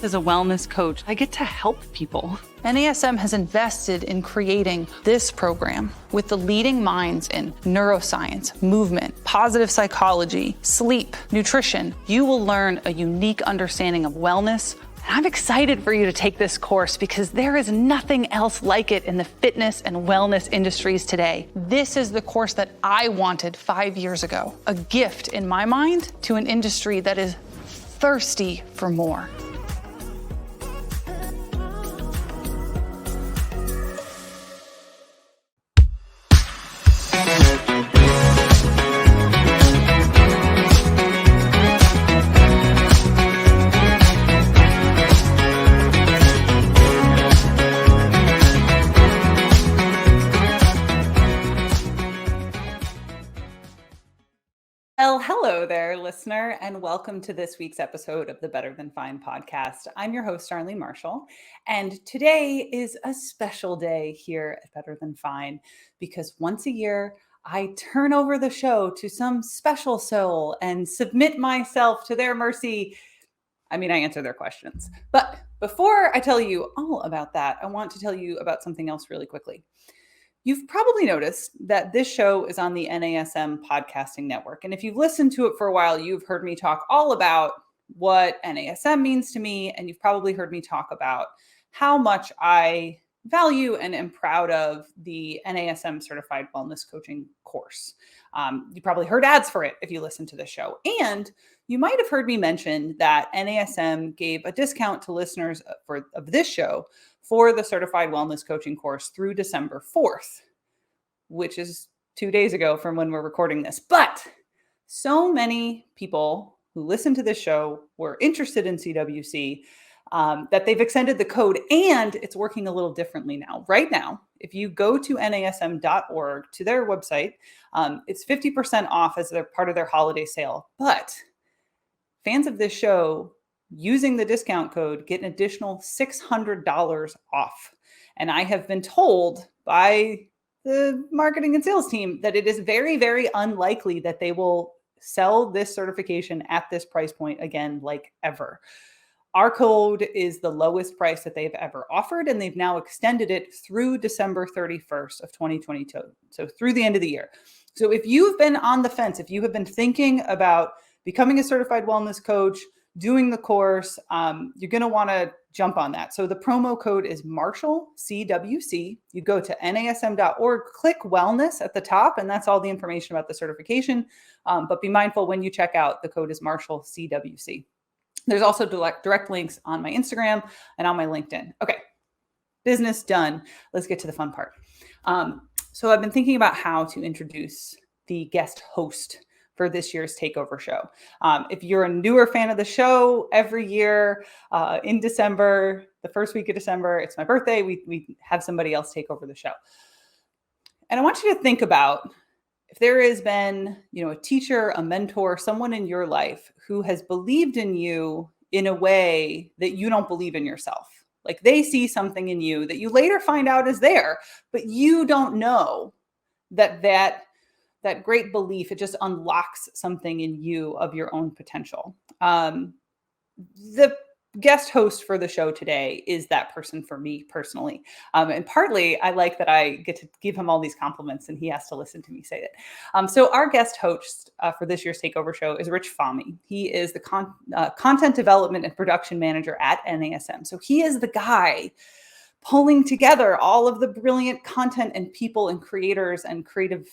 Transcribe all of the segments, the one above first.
As a wellness coach, I get to help people. NASM has invested in creating this program with the leading minds in neuroscience, movement, positive psychology, sleep, nutrition. You will learn a unique understanding of wellness. I'm excited for you to take this course because there is nothing else like it in the fitness and wellness industries today. This is the course that I wanted 5 years ago, a gift in my mind to an industry that is thirsty for more. Well, hello there, listener, and welcome to this week's episode of the Better Than Fine podcast. I'm your host, Arlene Marshall, and today is a special day here at Better Than Fine because once a year, I turn over the show to some special soul and submit myself to their mercy. I answer their questions. But before I tell you all about that, I want to tell you about something else really quickly. You've probably noticed that this show is on the NASM podcasting network. And if you've listened to it for a while, you've heard me talk all about what NASM means to me. And you've probably heard me talk about how much I value and am proud of the NASM Certified Wellness Coaching course. You probably heard ads for it if you listen to the show. And you might have heard me mention that NASM gave a discount to listeners of this show for the Certified Wellness Coaching course through December 4th, which is 2 days ago from when we're recording this. But so many people who listen to this show were interested in CWC that they've extended the code, and it's working a little differently now. Right now, if you go to nasm.org to their website, it's 50% off as they're part of their holiday sale. But fans of this show using the discount code get an additional $600 off. And I have been told by the marketing and sales team that it is very, very unlikely that they will sell this certification at this price point again, like ever. Our code is the lowest price that they've ever offered, and they've now extended it through December 31st of 2022. So through the end of the year. So if you've been on the fence, if you have been thinking about becoming a certified wellness coach, doing the course, you're going to want to jump on that. So the promo code is Marshall CWC. You go to nasm.org, click wellness at the top, and that's all the information about the certification. But be mindful when you check out, the code is Marshall CWC. There's also direct links on my Instagram and on my LinkedIn. Okay, business done. Let's get to the fun part. So I've been thinking about how to introduce the guest host for this year's takeover show. If you're a newer fan of the show, every year in December, the first week of December, it's my birthday, we have somebody else take over the show. And I want you to think about if there has been, a teacher, a mentor, someone in your life who has believed in you in a way that you don't believe in yourself. Like they see something in you that you later find out is there, but you don't know that great belief, it just unlocks something in you of your own potential. The guest host for the show today is that person for me personally. And partly I like that I get to give him all these compliments and he has to listen to me say it. So our guest host for this year's takeover show is Rich Fahmy. He is the content development and production manager at NASM. So he is the guy pulling together all of the brilliant content and people and creators and creative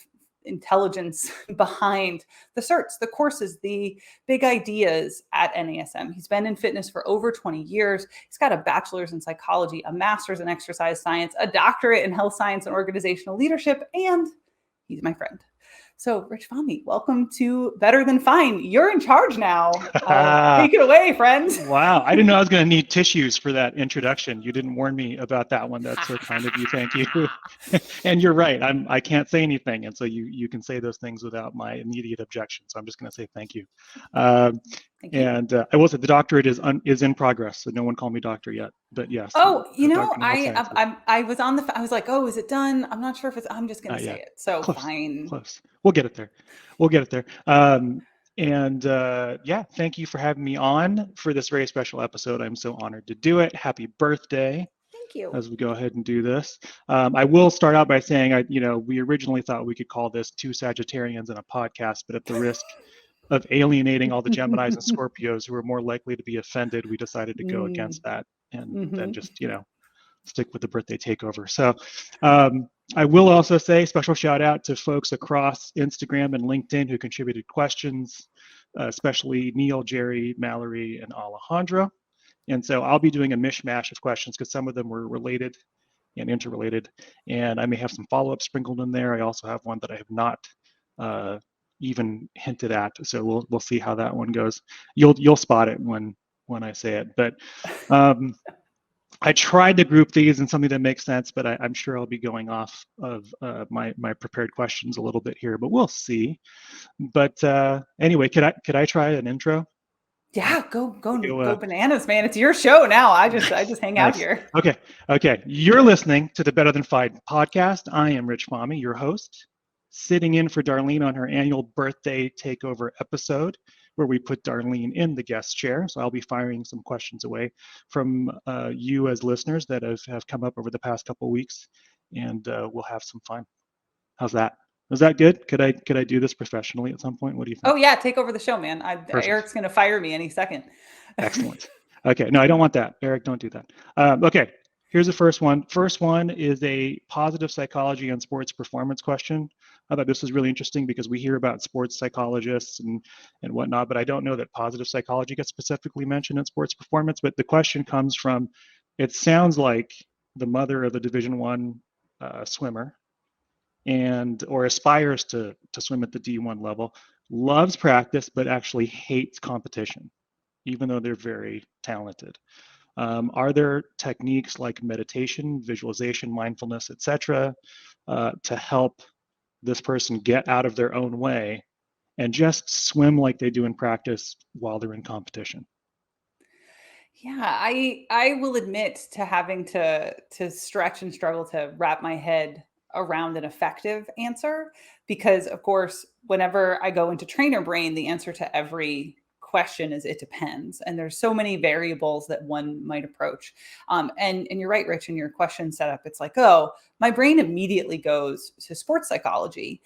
intelligence behind the certs, the courses, the big ideas at NASM. He's been in fitness for over 20 years. He's got a bachelor's in psychology, a master's in exercise science, a doctorate in health science and organizational leadership, and he's my friend. So Rich Fahmy, welcome to Better Than Fine. You're in charge now. Take it away, friend. Wow. I didn't know I was going to need tissues for that introduction. You didn't warn me about that one. That's so kind of you. Thank you. And you're right. I can't say anything. And so you can say those things without my immediate objection. So I'm just going to say thank you. Thank you. And I will say the doctorate is in progress. So no one called me doctor yet, but yes. Oh, I was like, oh, is it done? I'm not sure if I'm just going to say it. So Close. Fine. Close. We'll get it there. And yeah, thank you for having me on for this very special episode. I'm so honored to do it. Happy birthday. Thank you. As we go ahead and do this. I will start out by saying, we originally thought we could call this Two Sagittarians in a Podcast, but at the risk of alienating all the Geminis and Scorpios who are more likely to be offended, we decided to go against that and then just, stick with the birthday takeover. So I will also say special shout out to folks across Instagram and LinkedIn who contributed questions, especially Neil, Jerry, Mallory, and Alejandro. And so I'll be doing a mishmash of questions because some of them were related and interrelated, and I may have some follow-up sprinkled in there. I also have one that I have not even hinted at, so we'll see how that one goes. You'll spot it when I say it. But I tried to group these in something that makes sense, but I'm sure I'll be going off of my prepared questions a little bit here, but we'll see. But anyway, could I try an intro? Yeah, go bananas, man. It's your show now. I just hang out here. Okay. You're listening to the Better Than Fine podcast. I am Rich Fahmy, your host, sitting in for Darlene on her annual birthday takeover episode, where we put Darlene in the guest chair. So I'll be firing some questions away from you as listeners that have come up over the past couple of weeks, and we'll have some fun. How's that? Was that good? Could I do this professionally at some point? What do you think? Oh yeah, take over the show, man. Eric's gonna fire me any second. Excellent. Okay, no, I don't want that. Eric, don't do that. Okay, here's the first one. First one is a positive psychology and sports performance question. I thought this was really interesting because we hear about sports psychologists and whatnot, but I don't know that positive psychology gets specifically mentioned in sports performance. But the question comes from, it sounds like the mother of a Division I swimmer, or aspires to swim at the D1 level, loves practice, but actually hates competition, even though they're very talented. Are there techniques like meditation, visualization, mindfulness, etc., to help this person get out of their own way and just swim like they do in practice while they're in competition? Yeah, I will admit to having to stretch and struggle to wrap my head around an effective answer, because of course, whenever I go into trainer brain, the answer to every question is it depends, and there's so many variables that one might approach. And you're right, Rich, in your question setup, it's like, oh, my brain immediately goes to sports psychology.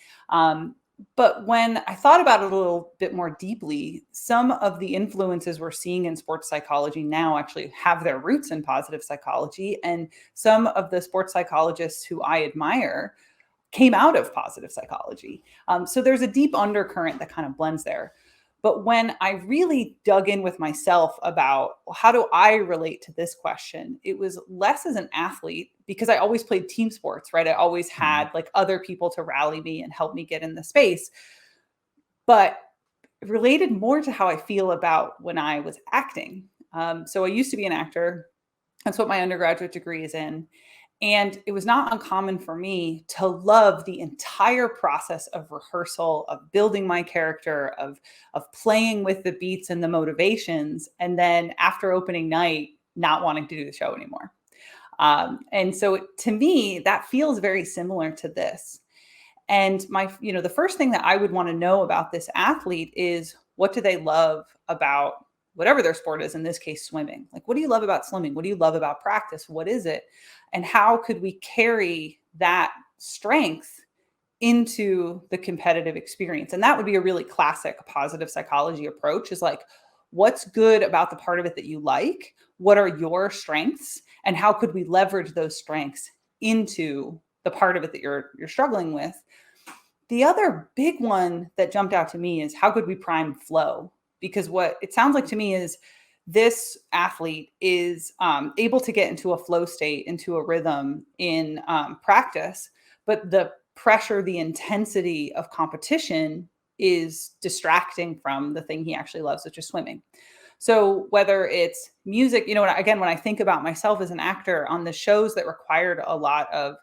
But when I thought about it a little bit more deeply, some of the influences we're seeing in sports psychology now actually have their roots in positive psychology. And some of the sports psychologists who I admire came out of positive psychology. So there's a deep undercurrent that kind of blends there. But when I really dug in with myself about, well, how do I relate to this question? It was less as an athlete, because I always played team sports, right? I always had like other people to rally me and help me get in the space. But related more to how I feel about when I was acting. So I used to be an actor. That's what my undergraduate degree is in. And it was not uncommon for me to love the entire process of rehearsal, of building my character, of playing with the beats and the motivations. And then after opening night, not wanting to do the show anymore. And so to me, that feels very similar to this. And the first thing that I would want to know about this athlete is, what do they love about whatever their sport is, in this case, swimming? Like, what do you love about swimming? What do you love about practice? What is it? And how could we carry that strength into the competitive experience? And that would be a really classic positive psychology approach, is like, what's good about the part of it that you like? What are your strengths? And how could we leverage those strengths into the part of it that you're struggling with? The other big one that jumped out to me is, how could we prime flow? Because what it sounds like to me is this athlete is able to get into a flow state, into a rhythm in practice, but the pressure, the intensity of competition is distracting from the thing he actually loves, which is swimming. So whether it's music, again, when I think about myself as an actor on the shows that required a lot of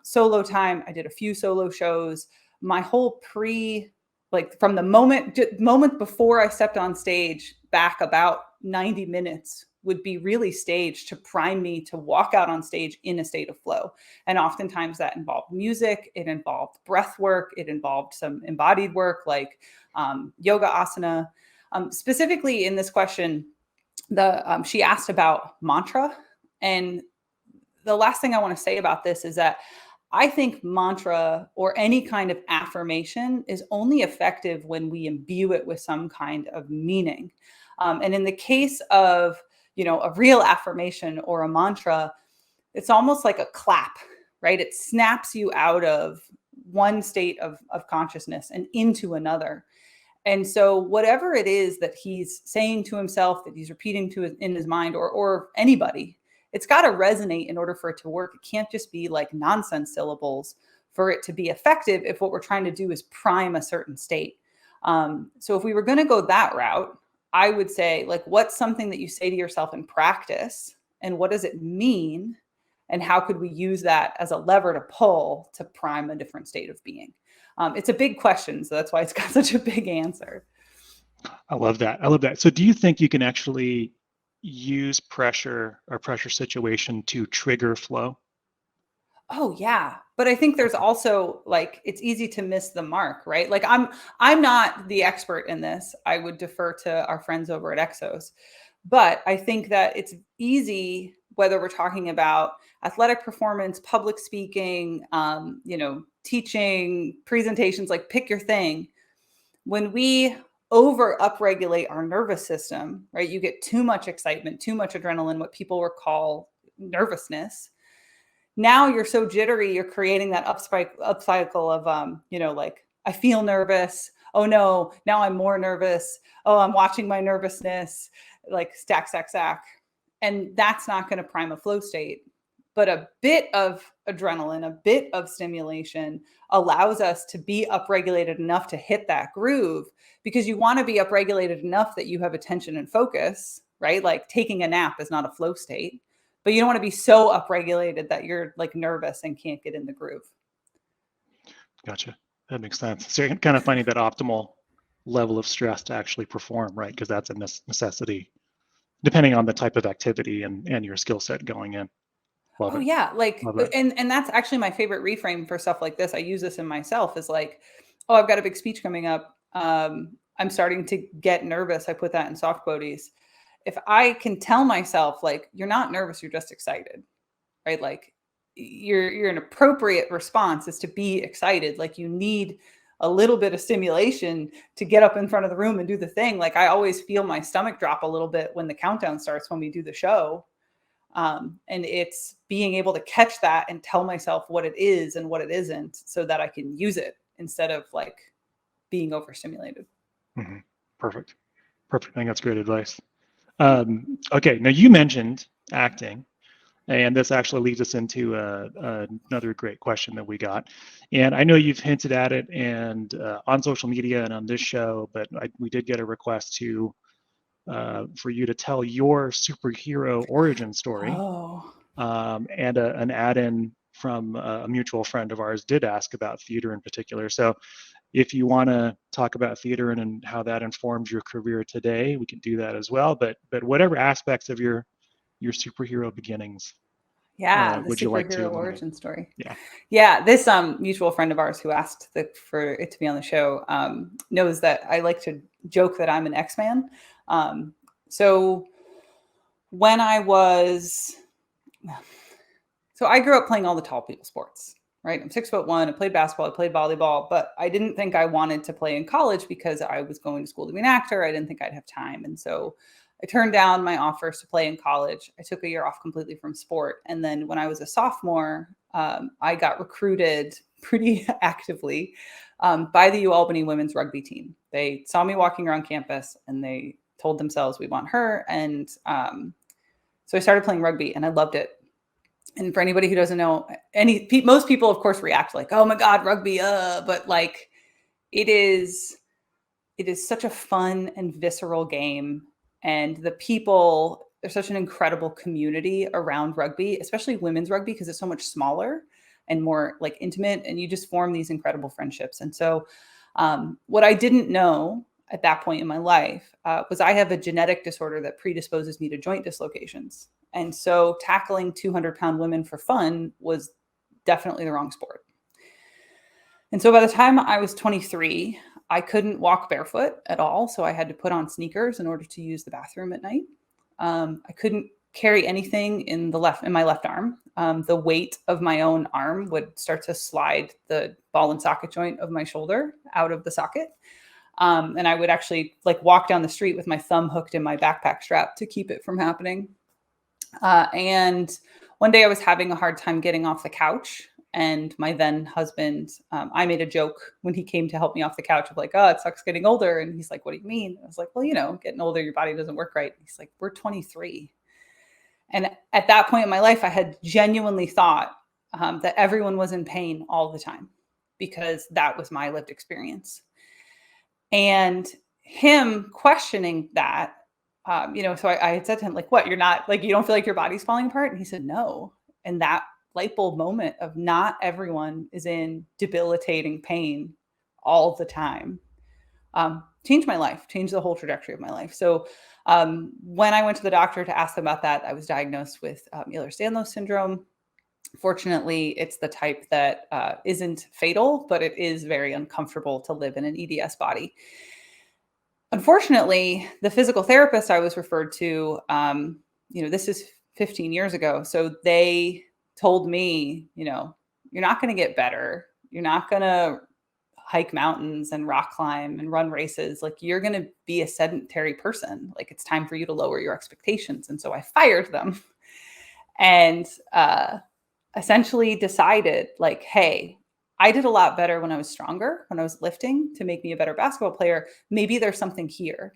solo time, I did a few solo shows. My whole from the moment before I stepped on stage, back about 90 minutes would be really staged to prime me to walk out on stage in a state of flow. And oftentimes that involved music, it involved breath work, it involved some embodied work like yoga asana. Specifically in this question, she asked about mantra. And the last thing I want to say about this is that I think mantra or any kind of affirmation is only effective when we imbue it with some kind of meaning. And in the case of, a real affirmation or a mantra, it's almost like a clap, right? It snaps you out of one state of consciousness and into another. And so whatever it is that he's saying to himself, that he's repeating in his mind, or anybody, it's got to resonate in order for it to work. It can't just be like nonsense syllables for it to be effective if what we're trying to do is prime a certain state. So if we were going to go that route, I would say, like, what's something that you say to yourself in practice, and what does it mean? And how could we use that as a lever to pull to prime a different state of being? It's a big question, so that's why it's got such a big answer. I love that. So do you think you can actually use pressure or pressure situation to trigger flow? Oh yeah. But I think there's also, like, it's easy to miss the mark, right? Like I'm not the expert in this. I would defer to our friends over at Exos. But I think that it's easy, whether we're talking about athletic performance, public speaking, teaching, presentations, like pick your thing. When we over upregulate our nervous system, right? You get too much excitement, too much adrenaline, what people would call nervousness. Now you're so jittery, you're creating that up cycle of, like, I feel nervous. Oh no, now I'm more nervous. Oh, I'm watching my nervousness, like stack. And that's not going to prime a flow state. But a bit of adrenaline, a bit of stimulation allows us to be upregulated enough to hit that groove, because you want to be upregulated enough that you have attention and focus, right? Like taking a nap is not a flow state. But you don't want to be so upregulated that you're like nervous and can't get in the groove. Gotcha. That makes sense. So you're kind of finding that optimal level of stress to actually perform, right? Because that's a necessity, depending on the type of activity and your skill set going in. Love it. Yeah. Like, and that's actually my favorite reframe for stuff like this. I use this in myself, is like, oh, I've got a big speech coming up. I'm starting to get nervous. I put that in soft quotes. If I can tell myself, like, you're not nervous, you're just excited, right? Like you're an appropriate response is to be excited. Like you need a little bit of stimulation to get up in front of the room and do the thing. Like I always feel my stomach drop a little bit when the countdown starts, when we do the show. And it's being able to catch that and tell myself what it is and what it isn't, so that I can use it instead of like being overstimulated. Mm-hmm. Perfect. I think that's great advice. Okay, now you mentioned acting, and this actually leads us into another great question that we got. And I know you've hinted at it and on social media and on this show, but we did get a request for you to tell your superhero origin story. Oh. And an add-in from a mutual friend of ours did ask about theater in particular. So if you want to talk about theater and how that informs your career today, we can do that as well. But whatever aspects of your superhero beginnings, the would you like to superhero origin story? Yeah. This mutual friend of ours who asked for it to be on the show knows that I like to joke that I'm an X-Man. So when I grew up playing all the tall people sports. Right. I'm 6'1". I played basketball. I played volleyball, but I didn't think I wanted to play in college because I was going to school to be an actor. I didn't think I'd have time. And so I turned down my offers to play in college. I took a year off completely from sport. And then when I was a sophomore, I got recruited pretty actively by the UAlbany women's rugby team. They saw me walking around campus and they told themselves, we want her. And so I started playing rugby and I loved it. And for anybody who doesn't know, most people, of course, react like, "Oh my God, rugby!" But like, it is such a fun and visceral game, and the people, there's such an incredible community around rugby, especially women's rugby, because it's so much smaller and more like intimate, and you just form these incredible friendships. And so, what I didn't know at that point in my life was I have a genetic disorder that predisposes me to joint dislocations. And so tackling 200-pound women for fun was definitely the wrong sport. And so by the time I was 23, I couldn't walk barefoot at all. So I had to put on sneakers in order to use the bathroom at night. I couldn't carry anything in my left arm. The weight of my own arm would start to slide the ball and socket joint of my shoulder out of the socket. And I would actually like walk down the street with my thumb hooked in my backpack strap to keep it from happening. And one day I was having a hard time getting off the couch. And my then husband, I made a joke when he came to help me off the couch of like, oh, it sucks getting older. And he's like, what do you mean? I was like, well, getting older, your body doesn't work right. He's like, we're 23. And at that point in my life, I had genuinely thought that everyone was in pain all the time because that was my lived experience. And him questioning that, so I had said to him, like, what, you're not like, you don't feel like your body's falling apart? And he said, no. And that light bulb moment of not everyone is in debilitating pain all the time changed my life, changed the whole trajectory of my life. So when I went to the doctor to ask them about that, I was diagnosed with Ehlers-Danlos syndrome. Fortunately, it's the type that isn't fatal, but it is very uncomfortable to live in an EDS body. Unfortunately, the physical therapist I was referred to, this is 15 years ago. So they told me, you're not going to get better. You're not going to hike mountains and rock climb and run races. Like, you're going to be a sedentary person. Like, it's time for you to lower your expectations. And so I fired them and essentially decided like, hey, I did a lot better when I was stronger, when I was lifting to make me a better basketball player. Maybe there's something here.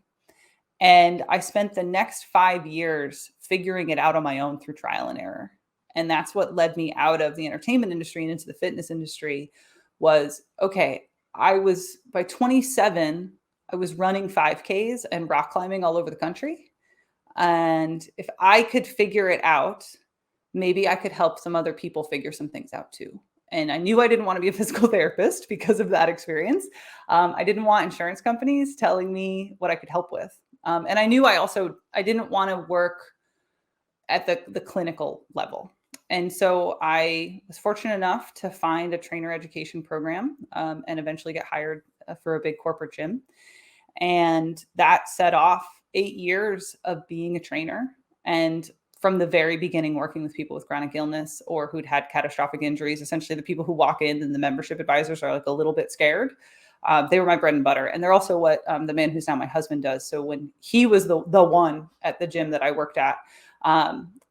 And I spent the next 5 years figuring it out on my own through trial and error. And that's what led me out of the entertainment industry and into the fitness industry was, okay, by 27, I was running 5Ks and rock climbing all over the country. And if I could figure it out, maybe I could help some other people figure some things out too. And I knew I didn't want to be a physical therapist because of that experience. I didn't want insurance companies telling me what I could help with. And I knew I didn't want to work at the clinical level. And so I was fortunate enough to find a trainer education program and eventually get hired for a big corporate gym. And that set off 8 years of being a trainer. And from the very beginning, working with people with chronic illness or who'd had catastrophic injuries, essentially the people who walk in and the membership advisors are like a little bit scared. They were my bread and butter. And they're also what the man who's now my husband does. So when he was the one at the gym that I worked at,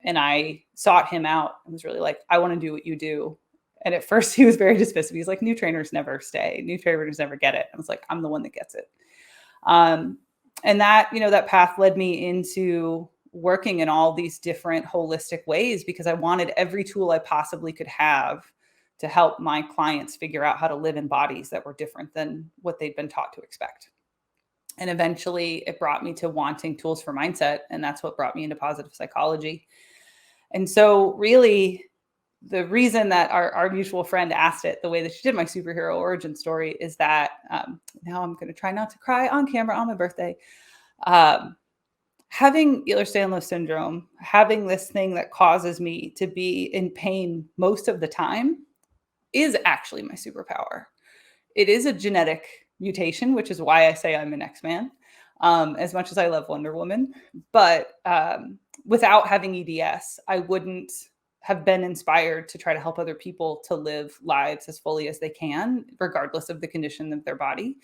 and I sought him out and was really like, I want to do what you do. And at first he was very dismissive. He's like, new trainers never stay. New trainers never get it. I was like, I'm the one that gets it. And that, that path led me into working in all these different holistic ways because I wanted every tool I possibly could have to help my clients figure out how to live in bodies that were different than what they'd been taught to expect. And eventually it brought me to wanting tools for mindset. And that's what brought me into positive psychology. And so really the reason that our mutual friend asked it the way that she did my superhero origin story is that now I'm going to try not to cry on camera on my birthday. Having Ehlers-Danlos syndrome, having this thing that causes me to be in pain most of the time is actually my superpower. It is a genetic mutation, which is why I say I'm an X-Man, as much as I love Wonder Woman. But without having EDS, I wouldn't have been inspired to try to help other people to live lives as fully as they can, regardless of the condition of their body.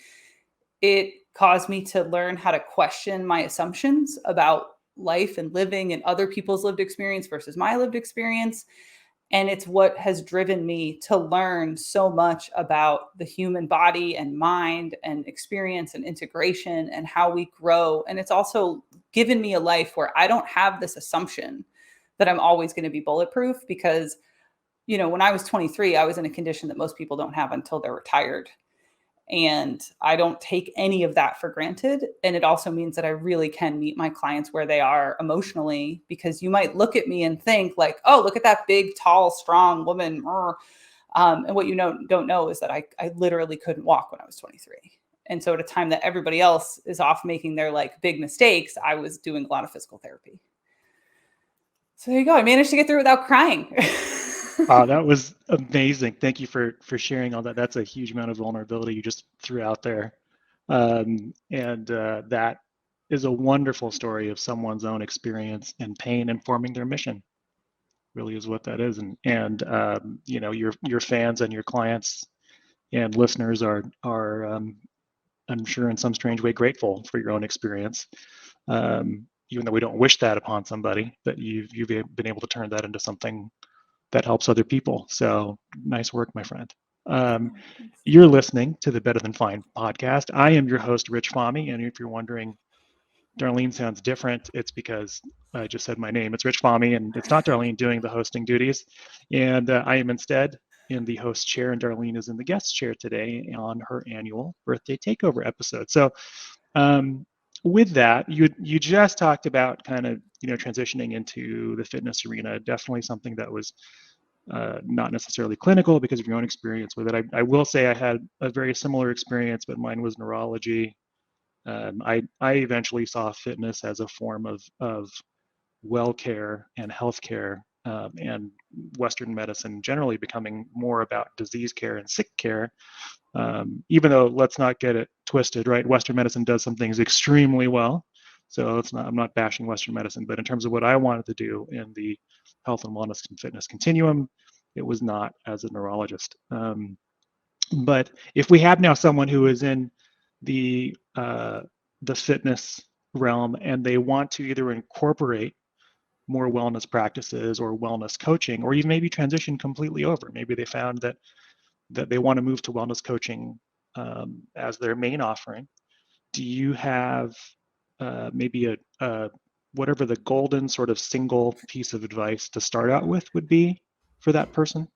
It caused me to learn how to question my assumptions about life and living and other people's lived experience versus my lived experience. And it's what has driven me to learn so much about the human body and mind and experience and integration and how we grow. And it's also given me a life where I don't have this assumption that I'm always going to be bulletproof because, when I was 23, I was in a condition that most people don't have until they're retired. And I don't take any of that for granted. And it also means that I really can meet my clients where they are emotionally, because you might look at me and think like, oh, look at that big, tall, strong woman. And what you don't know is that I literally couldn't walk when I was 23. And so at a time that everybody else is off making their like big mistakes, I was doing a lot of physical therapy. So there you go. I managed to get through without crying. Wow, that was amazing. Thank you for sharing all that. That's a huge amount of vulnerability you just threw out there. That is a wonderful story of someone's own experience and pain informing their mission. Really is what that is. You know, your fans and your clients and listeners are I'm sure in some strange way grateful for your own experience. Even though we don't wish that upon somebody, but you've been able to turn that into something that helps other people. So nice work, my friend. You're listening to the Better Than Fine podcast. I am your host, Rich Fahmy. And if you're wondering, Darlene sounds different, it's because I just said my name. It's Rich Fahmy, and it's not Darlene doing the hosting duties. And I am instead in the host chair, and Darlene is in the guest chair today on her annual Birthday Takeover episode. So with that, you just talked about kind of, you know, transitioning into the fitness arena. Definitely something that was not necessarily clinical because of your own experience with it. I will say I had a very similar experience, but mine was neurology. I eventually saw fitness as a form of well care and health care, and Western medicine generally becoming more about disease care and sick care. Even though, let's not get it twisted, right? Western medicine does some things extremely well. So I'm not bashing Western medicine, but in terms of what I wanted to do in the health and wellness and fitness continuum, it was not as a neurologist. But if we have now someone who is in the fitness realm and they want to either incorporate more wellness practices or wellness coaching, or even maybe transition completely over, maybe they found that they want to move to wellness coaching as their main offering, do you have maybe a whatever the golden sort of single piece of advice to start out with would be for that person?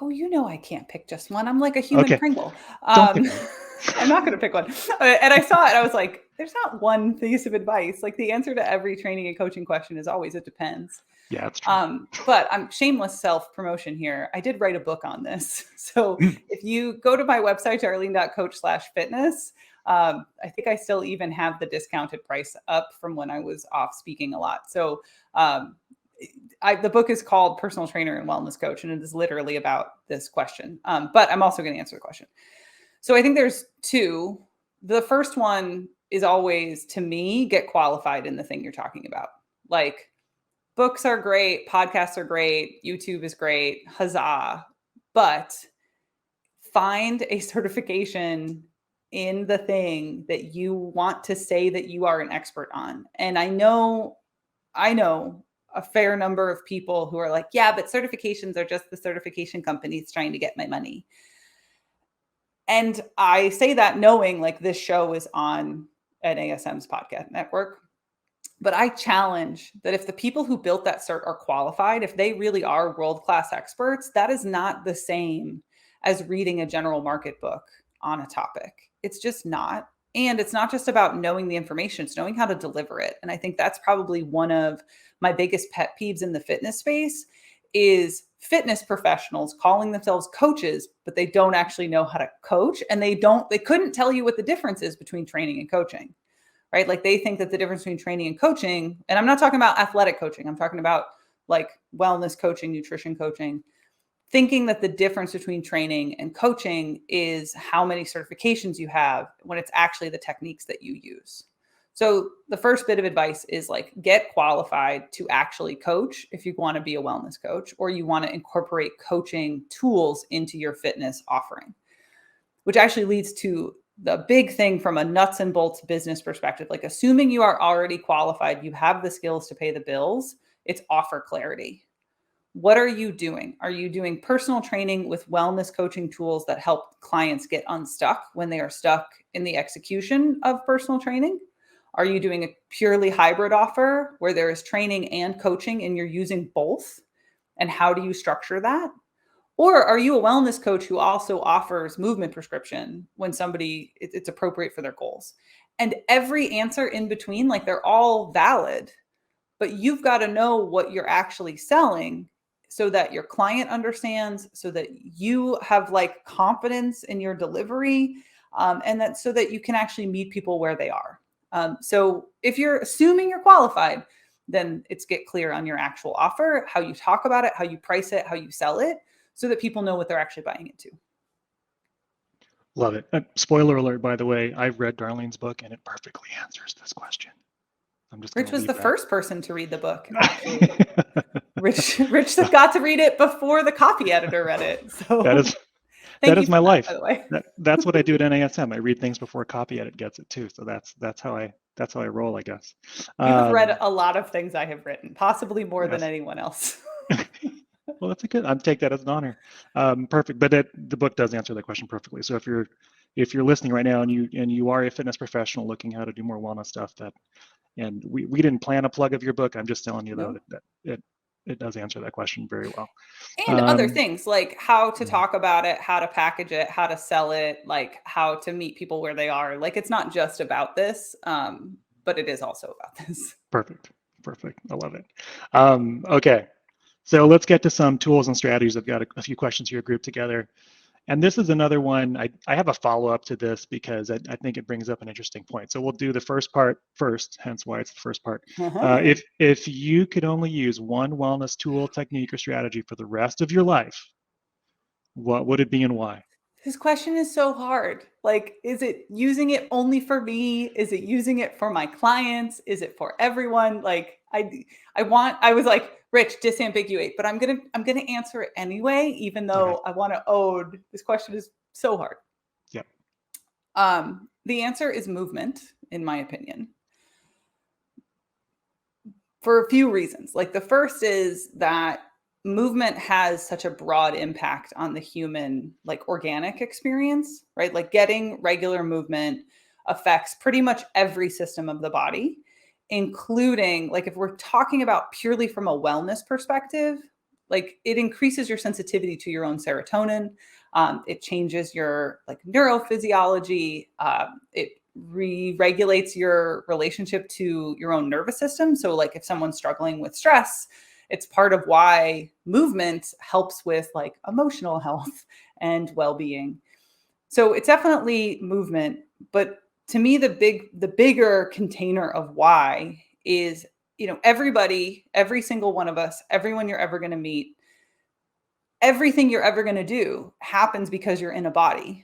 Oh, you know, I can't pick just one. I'm like a human Okay, Pringle. don't pick one. I'm not going to pick one. And I saw it. I was like, there's not one piece of advice. Like the answer to every training and coaching question is always, it depends. Yeah, that's true. But I'm shameless self-promotion here. I did write a book on this. So if you go to my website, darlene.coach/fitness, I think I still even have the discounted price up from when I was off speaking a lot. So the book is called Personal Trainer and Wellness Coach, and it is literally about this question. But I'm also going to answer the question. So I think there's two. The first one is always, to me, get qualified in the thing you're talking about. Like, books are great, podcasts are great, YouTube is great, huzzah. But find a certification in the thing that you want to say that you are an expert on. And I know a fair number of people who are like, yeah, but certifications are just the certification companies trying to get my money. And I say that knowing like this show is on an ASM's podcast network. But I challenge that if the people who built that cert are qualified, if they really are world-class experts, that is not the same as reading a general market book on a topic. It's just not. And it's not just about knowing the information, it's knowing how to deliver it. And I think that's probably one of my biggest pet peeves in the fitness space is fitness professionals calling themselves coaches, but they don't actually know how to coach. And they couldn't tell you what the difference is between training and coaching, right? Like they think that the difference between training and coaching, and I'm not talking about athletic coaching, I'm talking about like wellness coaching, nutrition coaching, thinking that the difference between training and coaching is how many certifications you have when it's actually the techniques that you use. So the first bit of advice is like, get qualified to actually coach if you want to be a wellness coach, or you want to incorporate coaching tools into your fitness offering, which actually leads to the big thing from a nuts and bolts business perspective. Like assuming you are already qualified, you have the skills to pay the bills, it's offer clarity. What are you doing? Are you doing personal training with wellness coaching tools that help clients get unstuck when they are stuck in the execution of personal training? Are you doing a purely hybrid offer where there is training and coaching and you're using both? And how do you structure that? Or are you a wellness coach who also offers movement prescription when it's appropriate for their goals? And every answer in between, like they're all valid, but you've got to know what you're actually selling so that your client understands, so that you have like confidence in your delivery. and that's so that you can actually meet people where they are. So if you're assuming you're qualified, then it's get clear on your actual offer, how you talk about it, how you price it, how you sell it, so that people know what they're actually buying into. Love it. Spoiler alert, by the way, I've read Darlene's book and it perfectly answers this question. I'm just Rich was the first person to read the book. Rich got to read it before the copy editor read it. So that is my life. By the way. That's what I do at NASM. I read things before copy edit gets it too. So that's how I roll, I guess. You have read a lot of things I have written, possibly more than anyone else. Well, that's I'll take that as an honor. Perfect. But the book does answer that question perfectly. So if you're listening right now and you are a fitness professional looking how to do more wellness stuff, and we didn't plan a plug of your book. I'm just telling you though that it does answer that question very well. And other things like how to talk about it, how to package it, how to sell it, like how to meet people where they are. Like it's not just about this, but it is also about this. Perfect. I love it. Okay. So let's get to some tools and strategies. I've got a few questions here grouped together. And this is another one, I have a follow-up to this because I think it brings up an interesting point. So we'll do the first part first, hence why it's the first part. If you could only use one wellness tool, technique, or strategy for the rest of your life, what would it be and why? This question is so hard. Like, is it using it only for me? Is it using it for my clients? Is it for everyone? Like, I was like, Rich, disambiguate, but I'm gonna answer it anyway, even though I want to ode. This question is so hard. Yep. The answer is movement, in my opinion, for a few reasons. Like the first is that movement has such a broad impact on the human, like organic experience, right? Like getting regular movement affects pretty much every system of the body, including like if we're talking about purely from a wellness perspective, like it increases your sensitivity to your own serotonin. It changes your like neurophysiology. It re-regulates your relationship to your own nervous system. So like if someone's struggling with stress, it's part of why movement helps with like emotional health and well-being. So it's definitely movement, but to me, the bigger container of why is, everybody, every single one of us, everyone you're ever going to meet, everything you're ever going to do happens because you're in a body,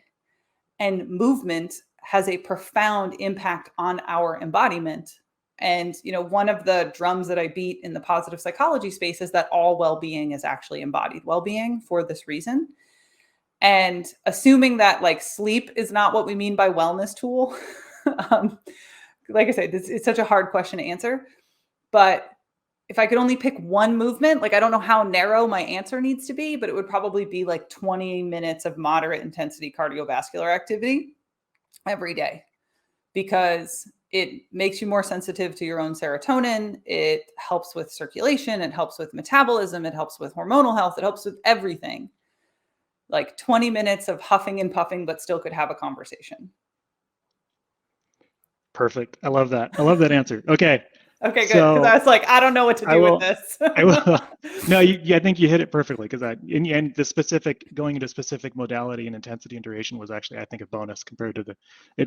and movement has a profound impact on our embodiment. And, one of the drums that I beat in the positive psychology space is that all well-being is actually embodied well-being for this reason. And assuming that like sleep is not what we mean by wellness tool, like I said, it's such a hard question to answer. But if I could only pick one movement, like I don't know how narrow my answer needs to be, but it would probably be like 20 minutes of moderate intensity cardiovascular activity every day, because it makes you more sensitive to your own serotonin. It helps with circulation. It helps with metabolism. It helps with hormonal health. It helps with everything. Like 20 minutes of huffing and puffing, but still could have a conversation. Perfect. I love that. I love that answer. Okay. Okay, good. Because I was like, I don't know what to do with this. I will. No, I think you hit it perfectly. Because and the specific going into specific modality and intensity and duration was actually, I think, a bonus compared to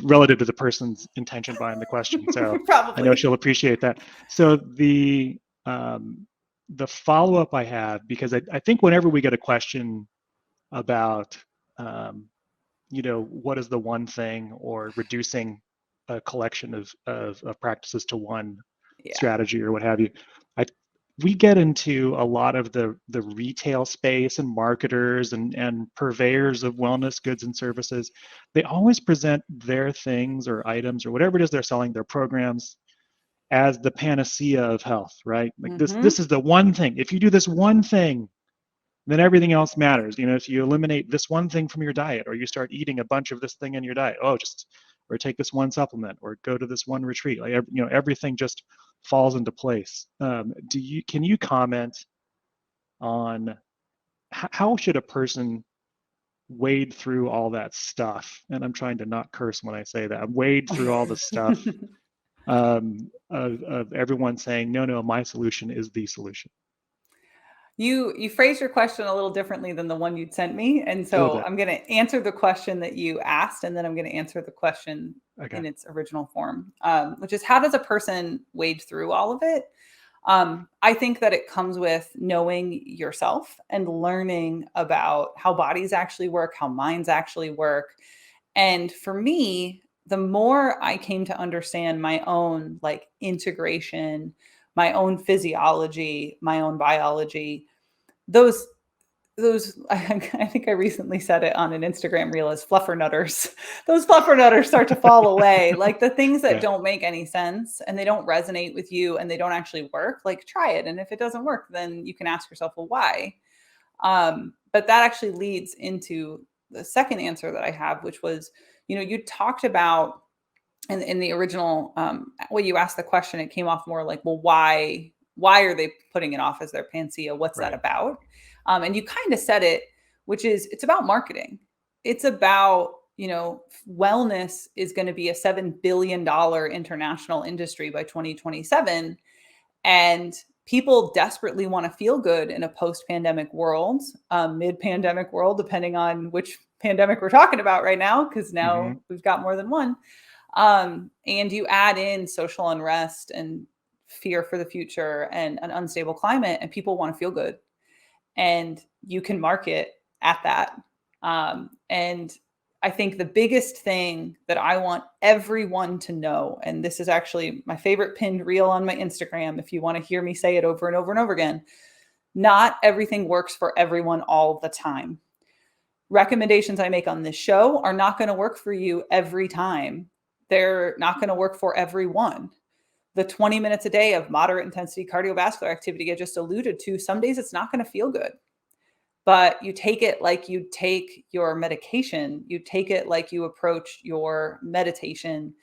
relative to the person's intention behind the question. So I know she'll appreciate that. So the follow-up I have, because I think whenever we get a question about what is the one thing, or reducing a collection of practices to one strategy or what have you, we get into a lot of the retail space and marketers and purveyors of wellness goods and services. They always present their things or items or whatever it is they're selling, their programs, as the panacea of health, right? Like this is the one thing. If you do this one thing, then everything else matters. If you eliminate this one thing from your diet, or you start eating a bunch of this thing in your diet, or take this one supplement, or go to this one retreat, like everything just falls into place. Can you comment on how should a person wade through all that stuff? And I'm trying to not curse when I say that. Wade through all the stuff of everyone saying, no, my solution is the solution. You phrased your question a little differently than the one you'd sent me. And A little so bit. I'm going to answer the question that you asked, and then I'm going to answer the question Okay. in its original form, which is how does a person wade through all of it? I think that it comes with knowing yourself and learning about how bodies actually work, how minds actually work. And for me, the more I came to understand my own like integration, my own physiology, my own biology, those I think I recently said it on an Instagram reel as fluffernutters. Those fluffernutters start to fall away. Like the things that Yeah. don't make any sense and they don't resonate with you and they don't actually work, like try it. And if it doesn't work, then you can ask yourself, well, why? But that actually leads into the second answer that I have, which was, you talked about in the original way you asked the question, it came off more like, well, why are they putting it off as their panacea? What's that Right. about? And you kind of said it, which is it's about marketing. It's about, wellness is going to be a $7 billion international industry by 2027. And people desperately want to feel good in a post-pandemic world, mid-pandemic world, depending on which pandemic we're talking about right now, because Hmm. now we've got more than one. And you add in social unrest and fear for the future and an unstable climate, and people want to feel good. And you can market at that. And I think the biggest thing that I want everyone to know, and this is actually my favorite pinned reel on my Instagram, if you want to hear me say it over and over and over again, not everything works for everyone all the time. Recommendations I make on this show are not going to work for you every time. They're not going to work for everyone. The 20 minutes a day of moderate intensity cardiovascular activity I just alluded to, some days it's not going to feel good. But you take it like you take your medication, you take it like you approach your meditation.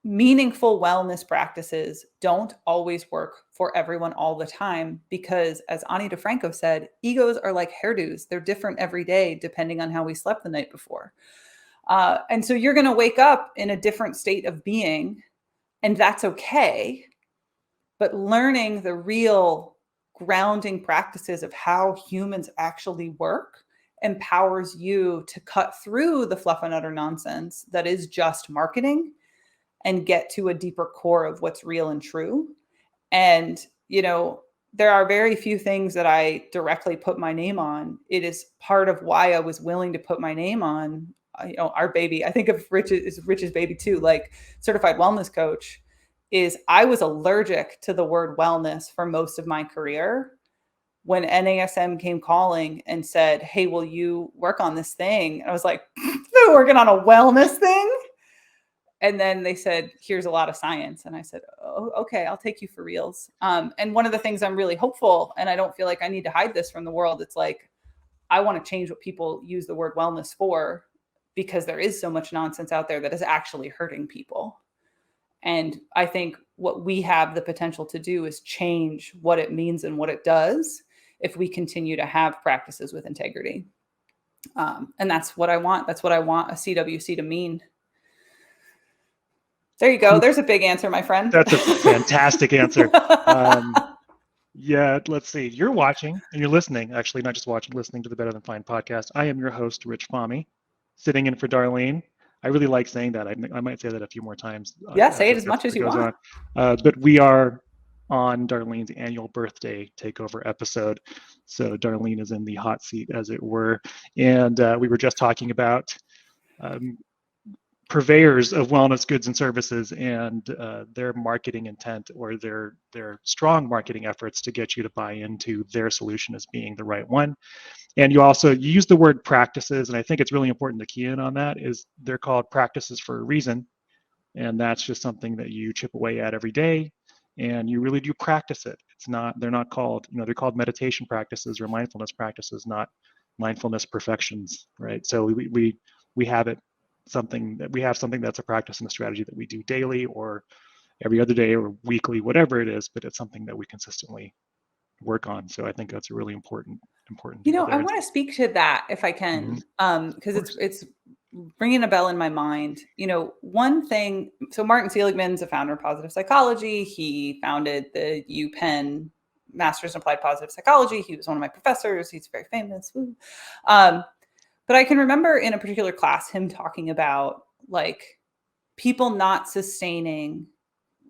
Meaningful wellness practices don't always work for everyone all the time because, as Ani DeFranco said, egos are like hairdos. They're different every day depending on how we slept the night before. And so you're going to wake up in a different state of being, and that's okay. But learning the real grounding practices of how humans actually work empowers you to cut through the fluff and utter nonsense that is just marketing and get to a deeper core of what's real and true. And, there are very few things that I directly put my name on. It is part of why I was willing to put my name on, our baby. I think of Rich's baby too, like certified wellness coach is I was allergic to the word wellness for most of my career. When NASM came calling and said, hey, will you work on this thing? And I was like, they're working on a wellness thing? And then they said, here's a lot of science. And I said, oh, okay, I'll take you for reals. And one of the things I'm really hopeful, and I don't feel like I need to hide this from the world, it's like, I want to change what people use the word wellness for, because there is so much nonsense out there that is actually hurting people. And I think what we have the potential to do is change what it means and what it does if we continue to have practices with integrity. And that's what I want. That's what I want a CWC to mean. There you go. There's a big answer, my friend. That's a fantastic answer. Yeah, let's see. You're watching and you're listening, actually, not just watching, listening to the Better Than Fine podcast. I am your host, Rich Fahmy, sitting in for Darlene. I really like saying that. I might say that a few more times Yeah, as say it this as much as episode you goes want. on. But we are on Darlene's annual birthday takeover episode. So Darlene is in the hot seat, as it were. And we were just talking about purveyors of wellness goods and services and their marketing intent or their strong marketing efforts to get you to buy into their solution as being the right one. And you use the word practices, and I think it's really important to key in on that. Is they're called practices for a reason, and that's just something that you chip away at every day, and you really do practice it. They're not called, they're called meditation practices or mindfulness practices, not mindfulness perfections, right? So we have something that's a practice and a strategy that we do daily or every other day or weekly, whatever it is, but it's something that we consistently work on. So I think that's a really important deal I there. want to speak to that if I can, because it's ringing a bell in my mind. One thing. So Martin Seligman's a founder of positive psychology. He founded the UPenn master's in applied positive psychology. He was one of my professors. He's very famous. But I can remember in a particular class him talking about like people not sustaining,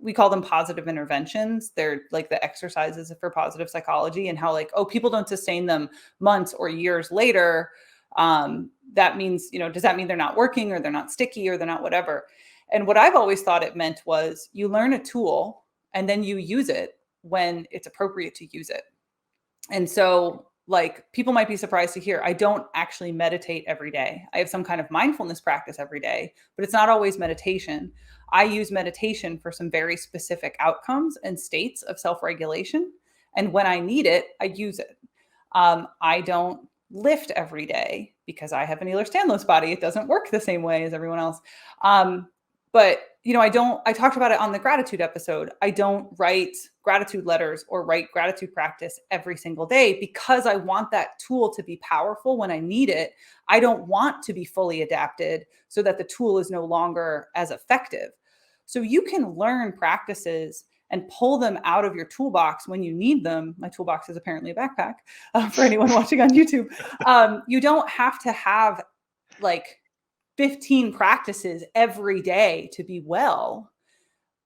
we call them positive interventions. They're like the exercises for positive psychology, and how like, oh, people don't sustain them months or years later. That means, does that mean they're not working, or they're not sticky, or they're not whatever? And what I've always thought it meant was you learn a tool and then you use it when it's appropriate to use it. And so like people might be surprised to hear I don't actually meditate every day. I have some kind of mindfulness practice every day, but it's not always meditation. I use meditation for some very specific outcomes and states of self-regulation. And when I need it, I use it. I don't lift every day because I have an Ehlers-Danlos body. It doesn't work the same way as everyone else. But I talked about it on the gratitude episode. I don't write gratitude letters or write gratitude practice every single day because I want that tool to be powerful when I need it. I don't want to be fully adapted so that the tool is no longer as effective. So you can learn practices and pull them out of your toolbox when you need them. My toolbox is apparently a backpack for anyone watching on YouTube. You don't have to have like 15 practices every day to be well.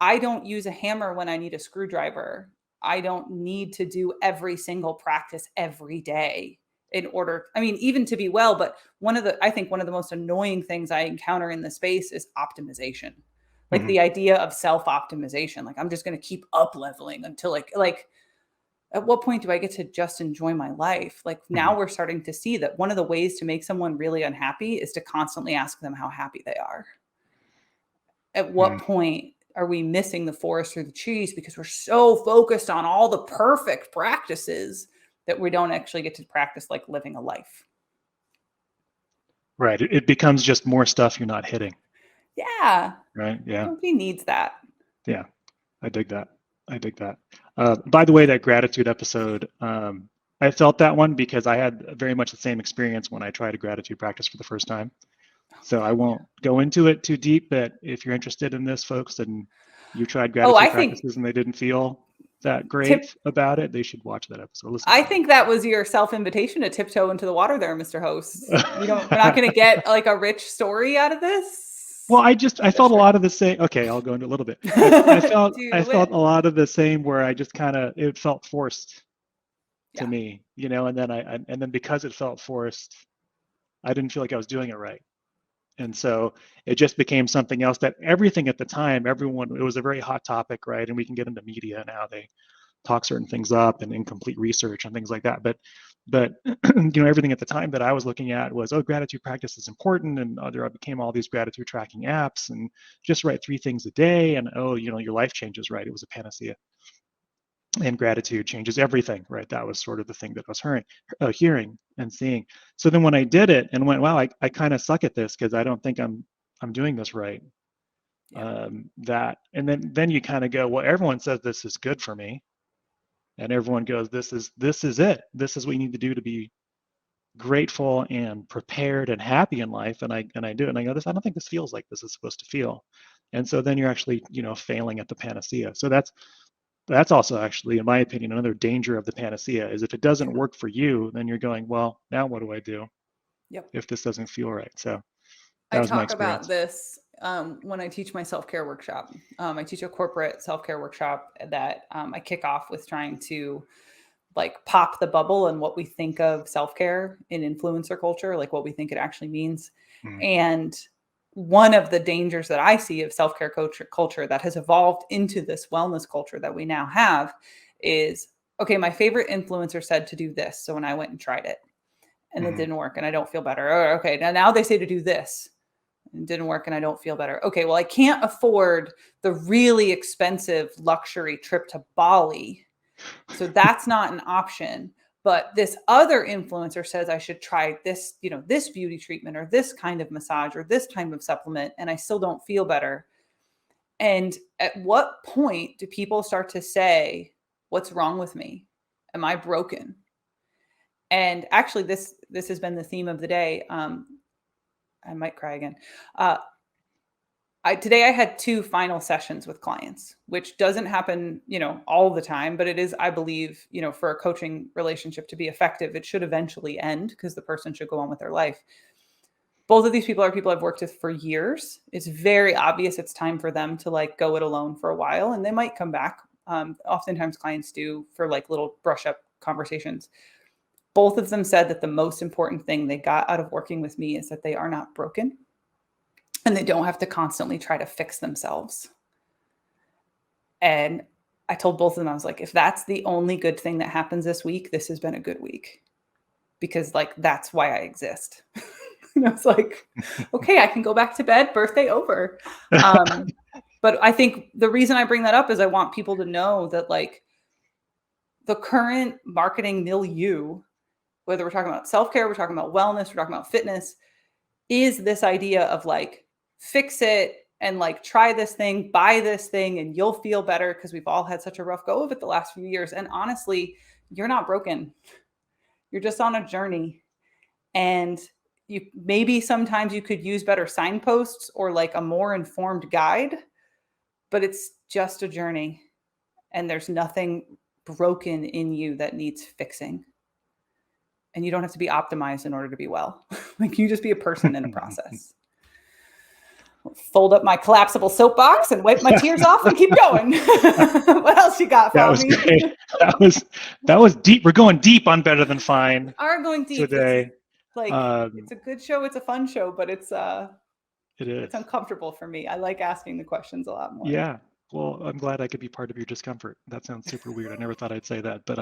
I don't use a hammer when I need a screwdriver. I don't need to do every single practice every day in order, even to be well. But I think one of the most annoying things I encounter in the space is optimization. Like the idea of self-optimization. Like I'm just going to keep up leveling until like at what point do I get to just enjoy my life? Like now we're starting to see that one of the ways to make someone really unhappy is to constantly ask them how happy they are. At what point are we missing the forest through the trees because we're so focused on all the perfect practices that we don't actually get to practice like living a life? Right. It becomes just more stuff you're not hitting. Yeah. Right. Yeah. Nobody needs that. Yeah. I dig that. By the way, that gratitude episode, I felt that one because I had very much the same experience when I tried a gratitude practice for the first time. So I won't go into it too deep, but if you're interested in this, folks, and you tried gratitude practices and they didn't feel that great about it, they should watch that episode. I think that was your self-invitation to tiptoe into the water there, Mr. Host. We're not going to get like a rich story out of this. Well, I felt a lot of the same. Okay, I'll go into a little bit. I felt a lot of the same where I just it felt forced to me, and then because it felt forced, I didn't feel like I was doing it right. And so it just became something else that everything at the time, it was a very hot topic, right? And we can get into media now. They talk certain things up and incomplete research and things like that. But everything at the time that I was looking at was, gratitude practice is important, and there became all these gratitude tracking apps, and just write 3 things a day, and your life changes, right? It was a panacea, and gratitude changes everything, right? That was sort of the thing that I was hearing and seeing. So then when I did it and went, wow, I kind of suck at this because I don't think I'm doing this right. And then you kind of go, well, everyone says this is good for me. And everyone goes, this is it. This is what you need to do to be grateful and prepared and happy in life. And I do it. And I go, I don't think this feels like this is supposed to feel. And so then you're actually, failing at the panacea. So that's also actually, in my opinion, another danger of the panacea is if it doesn't work for you, then you're going, well, now what do I do if this doesn't feel right? So that was my experience. I talk about this when I teach my self-care workshop. I teach a corporate self-care workshop that I kick off with trying to like pop the bubble and what we think of self-care in influencer culture, like what we think it actually means. And one of the dangers that I see of self-care culture that has evolved into this wellness culture that we now have is, okay, my favorite influencer said to do this. So when I went and tried it and it didn't work and I don't feel better. Oh, okay, now they say to do this. It didn't work and I don't feel better. Okay, well, I can't afford the really expensive luxury trip to Bali. So that's not an option. But this other influencer says I should try this, this beauty treatment or this kind of massage or this kind of supplement, and I still don't feel better. And at what point do people start to say, what's wrong with me? Am I broken? And actually, this has been the theme of the day. I might cry again. Today I had 2 final sessions with clients, which doesn't happen, all the time, but it is, I believe, for a coaching relationship to be effective, it should eventually end because the person should go on with their life. Both of these people are people I've worked with for years. It's very obvious it's time for them to like go it alone for a while, and they might come back. Oftentimes clients do for like little brush up conversations. Both of them said that the most important thing they got out of working with me is that they are not broken and they don't have to constantly try to fix themselves. And I told both of them, I was like, if that's the only good thing that happens this week, this has been a good week, because like, that's why I exist. And I was like, okay, I can go back to bed, birthday over. But I think the reason I bring that up is I want people to know that like the current marketing milieu, whether we're talking about self-care, we're talking about wellness, we're talking about fitness, is this idea of like, fix it and like try this thing, buy this thing, and you'll feel better, because we've all had such a rough go of it the last few years. And honestly, you're not broken. You're just on a journey. And you maybe sometimes you could use better signposts or like a more informed guide, but it's just a journey. And there's nothing broken in you that needs fixing. And you don't have to be optimized in order to be well. Like, you just be a person in a process. Fold up my collapsible soapbox and wipe my tears off and keep going. What else you got, That was Fabi? great. That was deep. We're going deep on Better Than Fine. We are going deep today. It's a good show. It's a fun show, but it's uncomfortable for me. I like asking the questions a lot more. Yeah. Well, I'm glad I could be part of your discomfort. That sounds super weird. I never thought I'd say that, but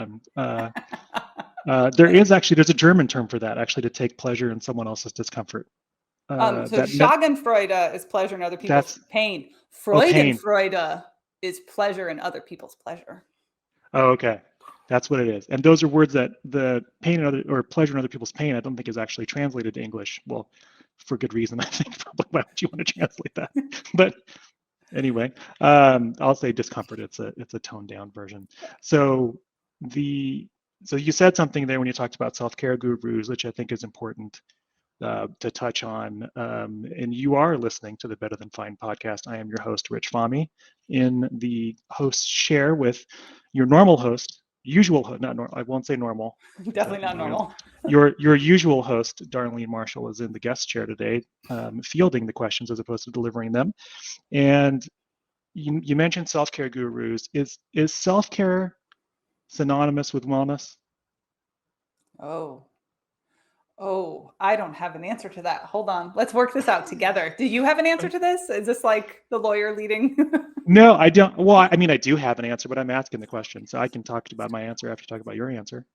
there's a German term for that, actually, to take pleasure in someone else's discomfort. So Schadenfreude is pleasure in other people's pain. Freudenfreude is pleasure in other people's pleasure. Oh, okay. That's what it is. And those are words that the pain or pleasure in other people's pain, I don't think is actually translated to English. Well, for good reason, I think. Probably. Why would you want to translate that? But anyway, I'll say discomfort. It's a toned down version. So you said something there when you talked about self-care gurus, which I think is important to touch on. And you are listening to the Better Than Fine podcast. I am your host, Rich Fahmy, in the host share with your normal host, I won't say normal. Definitely not normal. Your usual host, Darlene Marshall, is in the guest chair today, fielding the questions as opposed to delivering them. And you mentioned self-care gurus. Is self-care synonymous with wellness? Oh, I don't have an answer to that. Hold on. Let's work this out together. Do you have an answer to this? Is this like the lawyer leading? No, I don't. Well, I mean, I do have an answer, but I'm asking the question. So I can talk about my answer after you talk about your answer.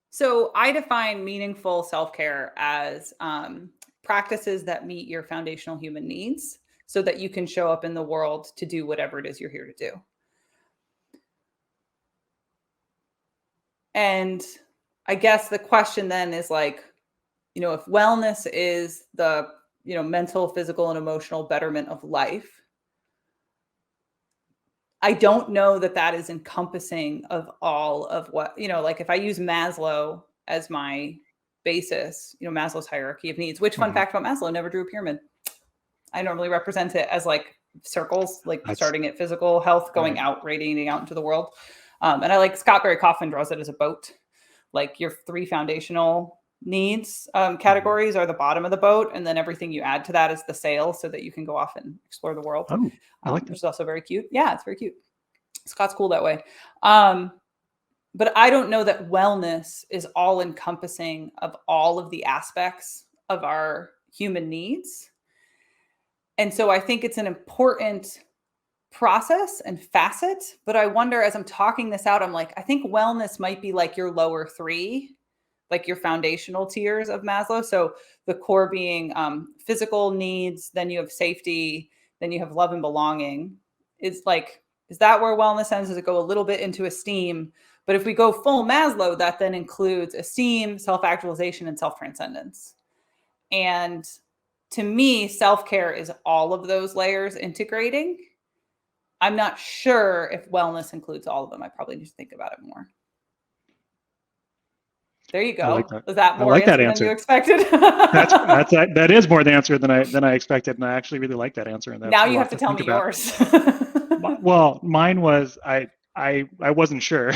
So I define meaningful self-care as practices that meet your foundational human needs so that you can show up in the world to do whatever it is you're here to do. And I guess the question then is like, if wellness is the, mental, physical, and emotional betterment of life, I don't know that is encompassing of all of what, like if I use Maslow as my basis, Maslow's hierarchy of needs, which fun fact about Maslow, never drew a pyramid. I normally represent it as like circles, like starting at physical health, going out, radiating out into the world. And I like Scott Barry Kaufman draws it as a boat. Like your 3 foundational needs categories are the bottom of the boat, and then everything you add to that is the sail, so that you can go off and explore the world. Oh, I like that. Which is also very cute. Yeah, it's very cute. Scott's cool that way. But I don't know that wellness is all encompassing of all of the aspects of our human needs. And so I think it's an important process and facet, but I wonder, as I'm talking this out, I'm like, I think wellness might be like your lower 3, like your foundational tiers of Maslow. So the core being physical needs, then you have safety, then you have love and belonging. Is that where wellness ends? Does it go a little bit into esteem? But if we go full Maslow, that then includes esteem, self-actualization, and self-transcendence. And to me, self-care is all of those layers integrating. I'm not sure if wellness includes all of them. I probably need to think about it more. There you I like go. that. Was that I more like that answer than you answer. expected? That is more the answer than I expected, and I actually really like that answer. And that's Now a you have lot to to tell think me about. yours. Well, mine was I wasn't sure.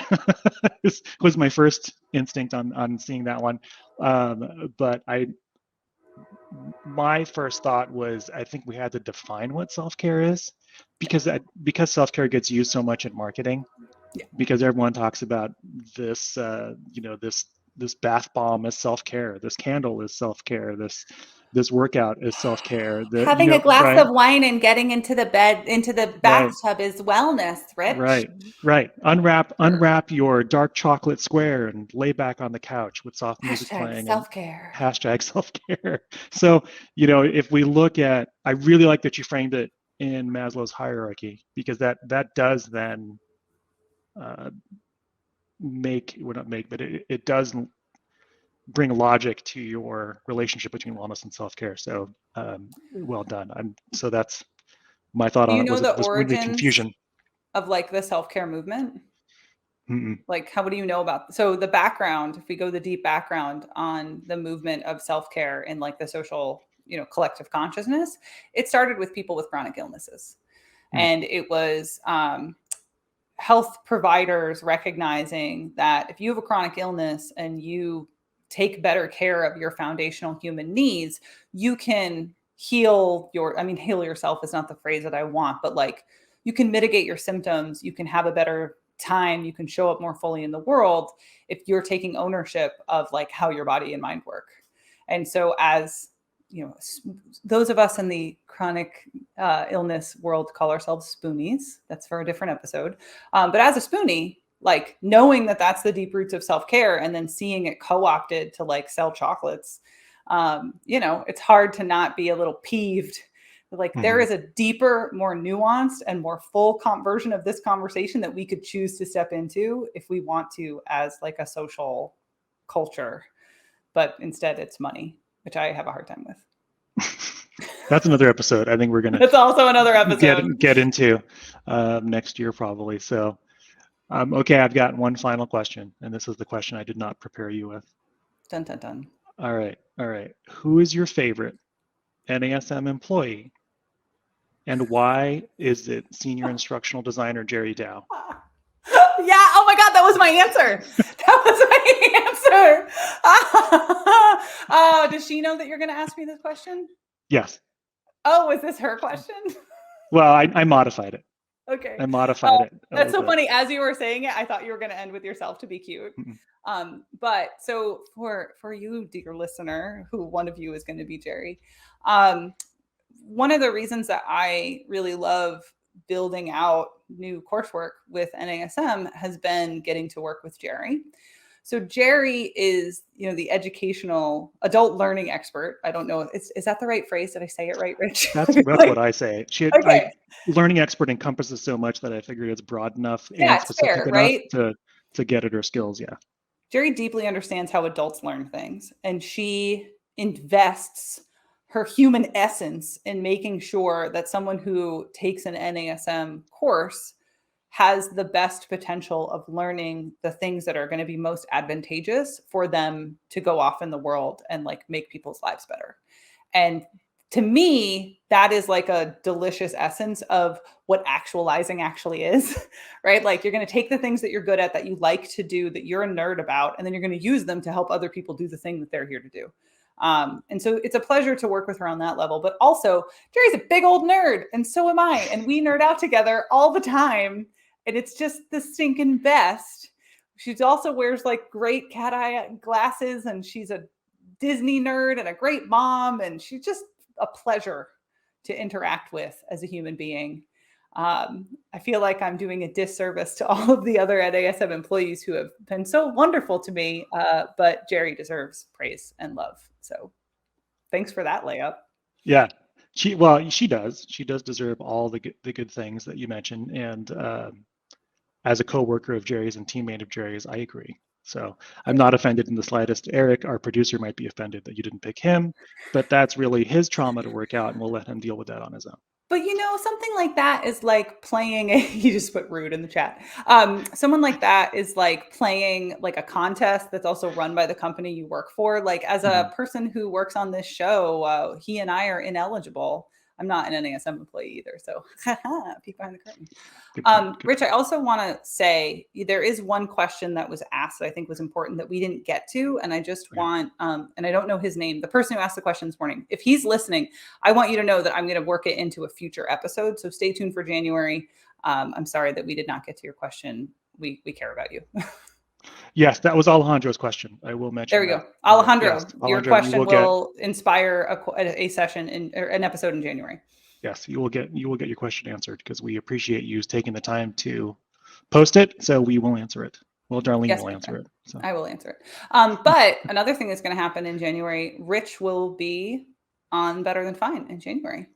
was my first instinct on seeing that one, but my first thought was I think we had to define what self-care is, because self-care gets used so much in marketing, Yeah. because everyone talks about this this bath bomb is self-care, this candle is self-care, this workout is self-care, Having a glass right, of wine and getting into the right, bathtub is wellness, Rich. right. Unwrap your dark chocolate square and lay back on the couch with soft music Hashtag playing and self-care. hashtag self-care. So, if we look at, I really like that you framed it in Maslow's hierarchy, because that does then uh, well, not make, but it does bring logic to your relationship between wellness and self-care. So, well done. So that's my thought Do on you it. know Was the it was really origins confusion? of like the self-care movement? Mm-mm. Like, what do you know about? So the background, if we go the deep background on the movement of self-care in like the social, collective consciousness, it started with people with chronic illnesses. Mm. And it was health providers recognizing that if you have a chronic illness and you take better care of your foundational human needs, you can heal heal yourself is not the phrase that I want, but like you can mitigate your symptoms, you can have a better time, you can show up more fully in the world if you're taking ownership of like how your body and mind work. And so as those of us in the chronic illness world call ourselves spoonies. That's for a different episode. But as a spoonie, like knowing that that's the deep roots of self-care and then seeing it co-opted to like sell chocolates, it's hard to not be a little peeved. Like there is a deeper, more nuanced and more full version of this conversation that we could choose to step into if we want to as like a social culture. But instead it's money, which I have a hard time with. That's another episode. I think we're gonna That's also another episode. get into next year probably. So, okay, I've got one final question, and this is the question I did not prepare you with. Dun dun dun. All right. Who is your favorite NASM employee, and why is it Senior Instructional Designer Jerry Dow? Yeah. Oh my God, that was my answer. That was my answer. Oh, does she know that you're going to ask me this question? Yes. Oh, is this her question? Well, I modified it. Okay. I modified it. That's so funny. As you were saying it, I thought you were going to end with yourself to be cute. But so for you, dear listener, who one of you is going to be Jerry, one of the reasons that I really love building out new coursework with NASM has been getting to work with Jerry. So Jerry is, the educational adult learning expert. I don't know. Is that the right phrase? Did I say it right, Rich? That's what I say. Okay. Learning expert encompasses so much that I figured it's broad enough and It's specific fair, enough right? to get at her skills. Yeah. Jerry deeply understands how adults learn things, and she invests her human essence in making sure that someone who takes an NASM course has the best potential of learning the things that are going to be most advantageous for them to go off in the world and like make people's lives better. And to me, that is like a delicious essence of what actualizing actually is, right? Like you're going to take the things that you're good at, that you like to do, that you're a nerd about, and then you're going to use them to help other people do the thing that they're here to do. And so it's a pleasure to work with her on that level. But also, Jerry's a big old nerd, and so am I. And we nerd out together all the time. And it's just the stinking best. She also wears like great cat eye glasses, and she's a Disney nerd and a great mom. And she's just a pleasure to interact with as a human being. I feel like I'm doing a disservice to all of the other NASM employees who have been so wonderful to me, but Jerry deserves praise and love. So thanks for that layup. Yeah, she does. She does deserve all the good things that you mentioned. And as a coworker of Jerry's and teammate of Jerry's, I agree. So I'm not offended in the slightest. Eric, our producer, might be offended that you didn't pick him, but that's really his trauma to work out, and we'll let him deal with that on his own. But something like that is like playing you just put rude in the chat. Someone like that is like playing like a contest that's also run by the company you work for. Like as a person who works on this show, he and I are ineligible. I'm not an NASM employee either. So peek behind the curtain. Good Rich, I point. also want to say there is one question that was asked that I think was important that we didn't get to. And I just want, and I don't know his name, the person who asked the question this morning, if he's listening, I want you to know that I'm going to work it into a future episode. So stay tuned for January. I'm sorry that we did not get to your question. We care about you. Yes, that was Alejandro's question. I will mention There we that. go. Alejandro, Yes, your Alejandro, question will inspire a session or an episode in January. Yes, you will get your question answered because we appreciate you taking the time to post it. So we will answer it. Well, Darlene will answer it. So. I will answer it. But another thing that's going to happen in January, Rich will be on Better Than Fine in January.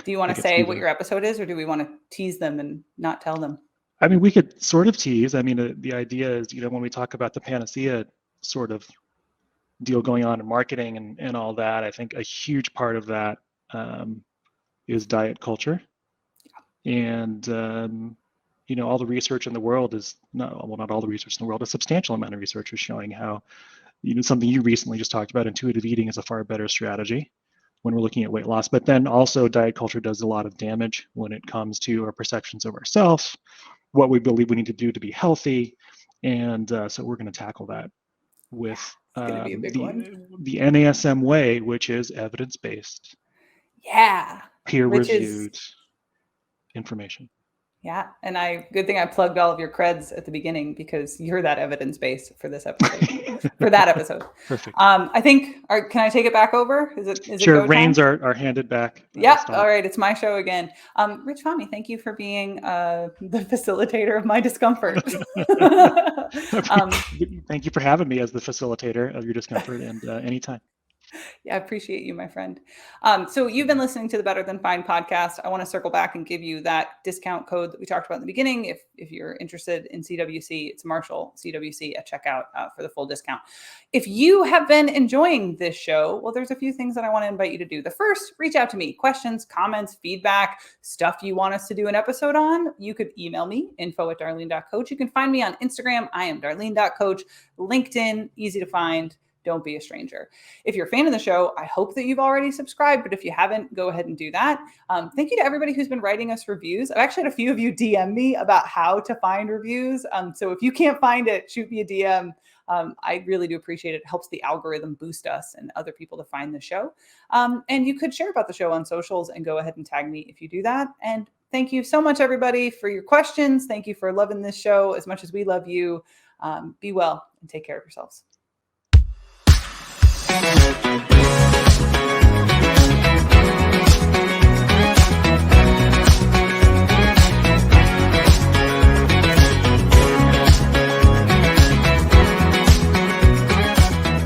Do you want to say what your episode is, or do we want to tease them and not tell them? I mean, we could sort of tease. I mean, the idea is, when we talk about the panacea sort of deal going on in marketing and all that, I think a huge part of that is diet culture. And, all the research in the world is not all the research in the world, a substantial amount of research is showing how, something you recently just talked about, intuitive eating is a far better strategy when we're looking at weight loss. But then also diet culture does a lot of damage when it comes to our perceptions of ourselves, what we believe we need to do to be healthy. And so we're going to tackle that with the NASM way, which is evidence-based, peer-reviewed information. Yeah. And good thing I plugged all of your creds at the beginning because you're that evidence base for this episode, for that episode. Perfect. I think, can I take it back over? Is it sure, go reins time? are handed back. Yeah. All right. It's my show again. Rich Fahmy, thank you for being the facilitator of my discomfort. Thank you for having me as the facilitator of your discomfort, and anytime. Yeah, I appreciate you, my friend. So you've been listening to the Better Than Fine podcast. I want to circle back and give you that discount code that we talked about in the beginning. If you're interested in CWC, it's Marshall CWC at checkout for the full discount. If you have been enjoying this show, well, there's a few things that I want to invite you to do. The first, reach out to me. Questions, comments, feedback, stuff you want us to do an episode on. You could email me, info@darlene.coach. You can find me on Instagram. I am darlene.coach. LinkedIn, easy to find. Don't be a stranger. If you're a fan of the show, I hope that you've already subscribed, but if you haven't, go ahead and do that. Thank you to everybody who's been writing us reviews. I've actually had a few of you DM me about how to find reviews. So if you can't find it, shoot me a DM. I really do appreciate it. It helps the algorithm boost us and other people to find the show. And you could share about the show on socials and go ahead and tag me if you do that. And thank you so much, everybody, for your questions. Thank you for loving this show as much as we love you. Be well and take care of yourselves.